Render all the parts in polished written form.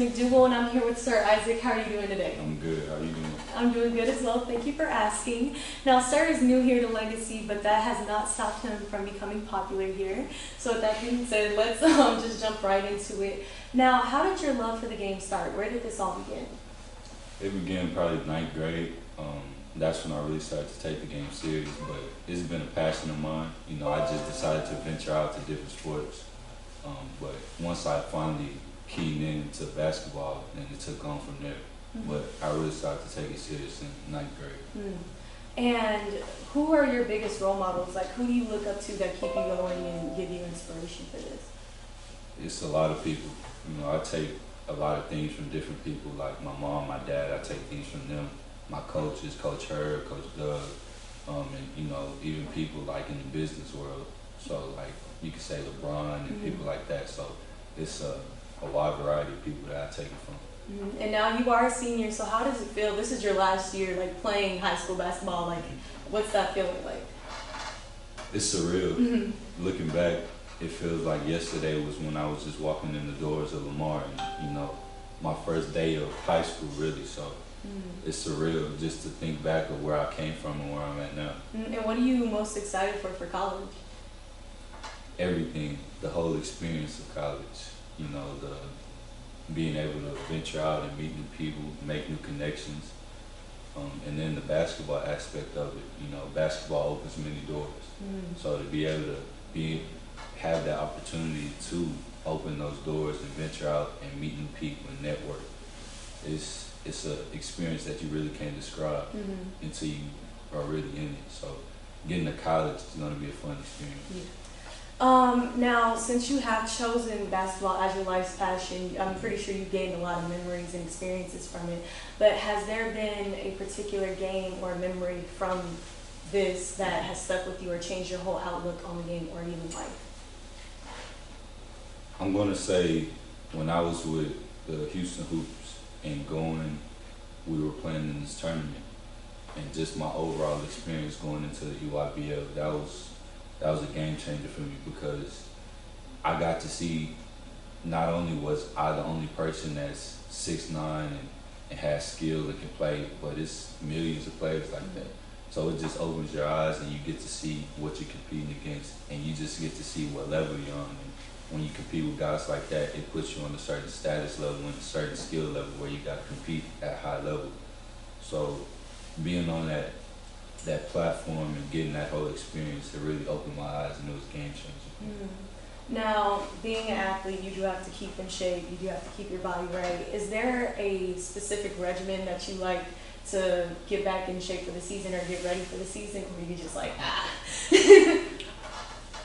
McDougal, and I'm here with Sir-Issac. How are you doing today? I'm good. How you doing? I'm doing good as well. Thank you for asking. Now, Sir is new here to Legacy, but that has not stopped him from becoming popular here. So with that being said, let's just jump right into it. Now, how did your love for the game start? Where did this all begin? It began probably ninth grade. That's when I really started to take the game serious, but it's been a passion of mine. You know, I just decided to venture out to different sports. But once I finally keyed into basketball, then it took on from there. But I really started to take it serious in ninth grade. And who are your biggest role models? Like, who do you look up to that keep you going and give you inspiration for this? It's a lot of people. You know, I take a lot of things from different people, like my mom, my dad. I take things from them. My coaches, Coach Herron, Coach Doug, and you know, even people like in the business world. So like you could say LeBron and people like that. So it's a wide variety of people that I take it from. And now you are a senior, so how does it feel? This is your last year, like playing high school basketball. Like, what's that feeling like? It's surreal. Looking back, it feels like yesterday was when I was just walking in the doors of Lamar, and you know, my first day of high school, really. So it's surreal just to think back of where I came from and where I'm at now. And what are you most excited for college? Everything, the whole experience of college. You know, the being able to venture out and meet new people, make new connections, and then the basketball aspect of it. You know, basketball opens many doors. So to be able to have that opportunity to open those doors and venture out and meet new people and network, it's an experience that you really can't describe until you are really in it. So getting to college is going to be a fun experience. Now, since you have chosen basketball as your life's passion, I'm pretty sure you've gained a lot of memories and experiences from it, but has there been a particular game or memory from this that has stuck with you or changed your whole outlook on the game or even life? I'm going to say when I was with the Houston Hoops and we were playing in this tournament, and just my overall experience going into the EYBL, that was a game changer for me, because I got to see not only was I the only person that's 6'9" and has skill and can play, but it's millions of players like that. So it just opens your eyes and you get to see what you're competing against, and you just get to see what level you're on. And when you compete with guys like that, it puts you on a certain status level and a certain skill level where you got to compete at a high level. So being on that platform and getting that whole experience, it really opened my eyes, and it was game changing. Now, being an athlete, you do have to keep in shape, you do have to keep your body right. Is there a specific regimen that you like to get back in shape for the season or get ready for the season, or you just like,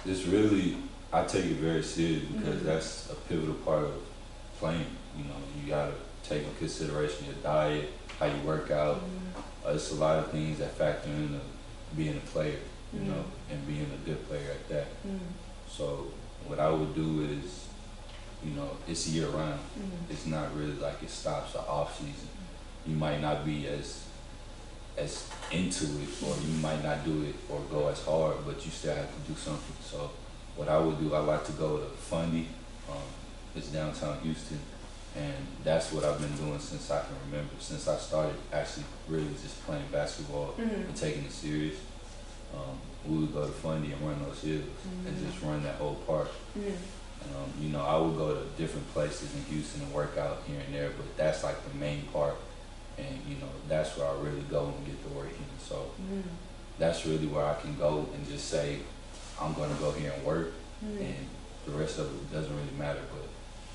It's really, I take it very serious, because that's a pivotal part of playing. You know, you gotta take in consideration your diet, how you work out. It's a lot of things that factor into being a player, you know, and being a good player at that. So what I would do is, you know, it's year round. It's not really like it stops the off season. You might not be as into it, or you might not do it or go as hard, but you still have to do something. So what I would do, I like to go to Fundy. It's downtown Houston. And that's what I've been doing since I can remember, since I started actually really just playing basketball and taking it serious. We would go to Fundy and run those hills and just run that whole park. You know, I would go to different places in Houston and work out here and there, but that's like the main part. And, you know, that's where I really go and get the work in. So that's really where I can go and just say, I'm going to go here and work, and the rest of it doesn't really matter. But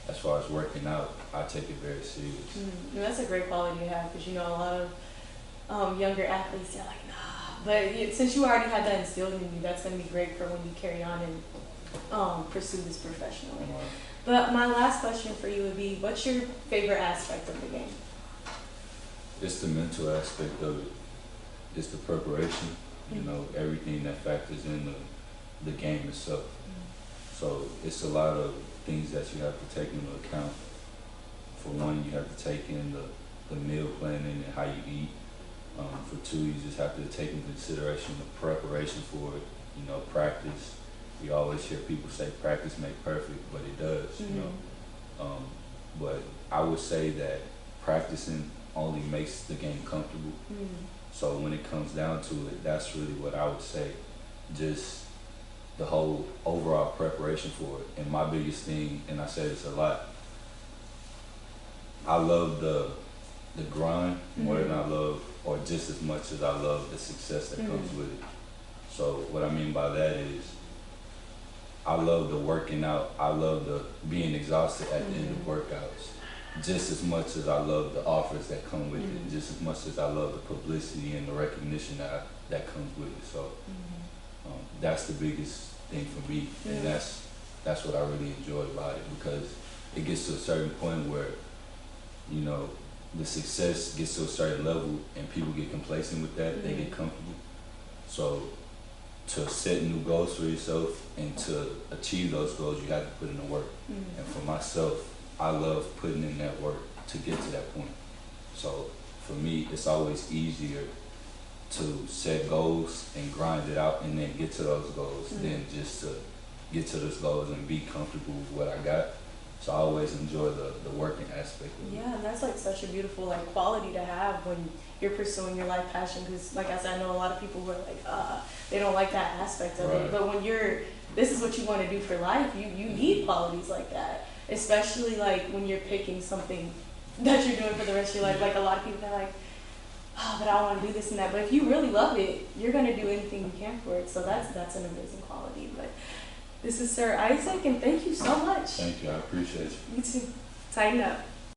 as far as working out, I take it very serious. And that's a great quality to have, because you know a lot of younger athletes, they're like, nah. But since you already had that instilled in you, that's going to be great for when you carry on and pursue this professionally. But my last question for you would be, what's your favorite aspect of the game? It's the mental aspect of it. It's the preparation, you know, everything that factors in the game itself. So it's a lot of things that you have to take into account. For one, you have to take in the meal planning and how you eat. For two, you just have to take into consideration the preparation for it. You know, practice. You always hear people say practice make perfect, but it does. You know, but I would say that practicing only makes the game comfortable. So when it comes down to it, that's really what I would say. Just the whole overall preparation for it. And my biggest thing, and I say this a lot, I love the grind more than I love, or just as much as I love the success that comes with it. So what I mean by that is, I love the working out. I love the being exhausted at the end of workouts, just as much as I love the offers that come with it, just as much as I love the publicity and the recognition that comes with it. So that's the biggest thing for me, and that's what I really enjoy about it, because it gets to a certain point where, you know, the success gets to a certain level and people get complacent with that, they get comfortable. So to set new goals for yourself and to achieve those goals, you have to put in the work. And for myself, I love putting in that work to get to that point. So for me, it's always easier to set goals and grind it out and then get to those goals than just to get to those goals and be comfortable with what I got. So I always enjoy the working aspect of it. Yeah, and that's like such a beautiful like quality to have when you're pursuing your life passion. Because like I said, I know a lot of people who are like, they don't like that aspect of it. But when this is what you want to do for life, you need qualities like that. Especially like when you're picking something that you're doing for the rest of your life. Like a lot of people are like, oh, but I want to do this and that. But if you really love it, you're going to do anything you can for it. So that's an amazing quality. But this is Sir-Issac, and thank you so much. Thank you. I appreciate you. You too. Tighten up.